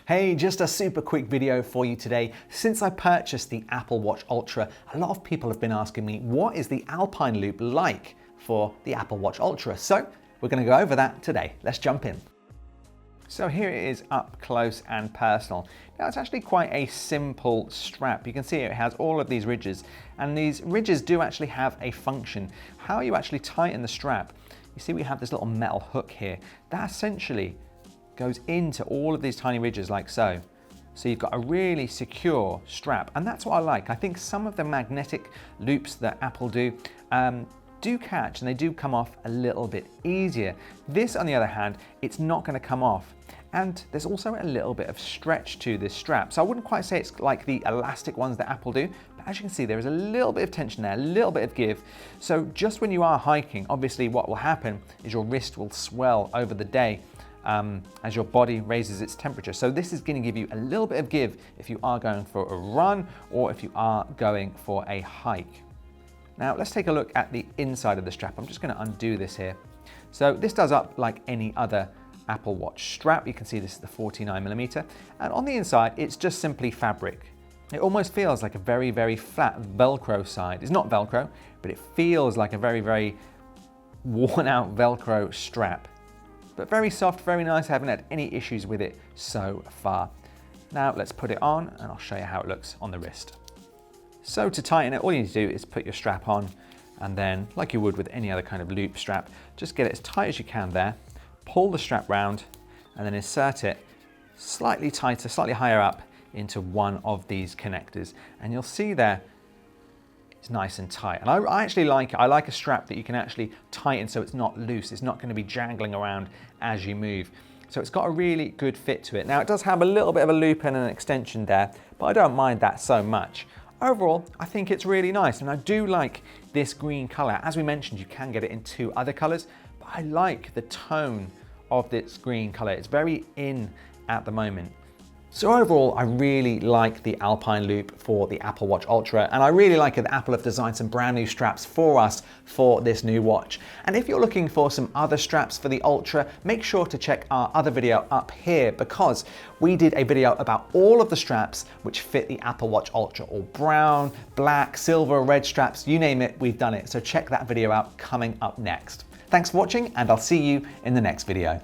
Hey, just a super quick video for you today. Since I purchased the Apple Watch Ultra, a lot of people have been asking me, what is the Alpine Loop like for the Apple Watch Ultra? So we're going to go over that today. Let's jump in. So here it is up close and personal. Now it's actually quite a simple strap. You can see it has all of these ridges, and these ridges do actually have a function. How you actually tighten the strap, you see we have this little metal hook here. That essentially goes into all of these tiny ridges like so. So you've got a really secure strap, and that's what I like. I think some of the magnetic loops that Apple do catch, and they do come off a little bit easier. This, on the other hand, it's not going to come off. And there's also a little bit of stretch to this strap. So I wouldn't quite say it's like the elastic ones that Apple do, but as you can see, there is a little bit of tension there, a little bit of give. So just when you are hiking, obviously what will happen is your wrist will swell over the day as your body raises its temperature. So this is going to give you a little bit of give if you are going for a run or if you are going for a hike. Now let's take a look at the inside of the strap. I'm just going to undo this here. So this does up like any other Apple Watch strap. You can see this is the 49mm, and on the inside it's just simply fabric. It almost feels like a very, very flat Velcro side. It's not Velcro, but it feels like a very, very worn out Velcro strap. But very soft, very nice. I haven't had any issues with it so far. Now let's put it on and I'll show you how it looks on the wrist. So to tighten it, all you need to do is put your strap on, and then like you would with any other kind of loop strap, just get it as tight as you can there, pull the strap round, and then insert it slightly tighter, slightly higher up into one of these connectors. And you'll see there, it's nice and tight. And I actually like it. I like a strap that you can actually tighten so it's not loose. It's not going to be jangling around as you move. So it's got a really good fit to it. Now it does have a little bit of a loop and an extension there, but I don't mind that so much. Overall, I think it's really nice, and I do like this green color. As we mentioned, you can get it in two other colors, but I like the tone of this green color. It's very in at the moment. So overall, I really like the Alpine Loop for the Apple Watch Ultra, and I really like it that Apple have designed some brand new straps for us for this new watch. And if you're looking for some other straps for the Ultra, make sure to check our other video up here, because we did a video about all of the straps which fit the Apple Watch Ultra, all brown, black, silver, red straps, you name it, we've done it. So check that video out coming up next. Thanks for watching, and I'll see you in the next video.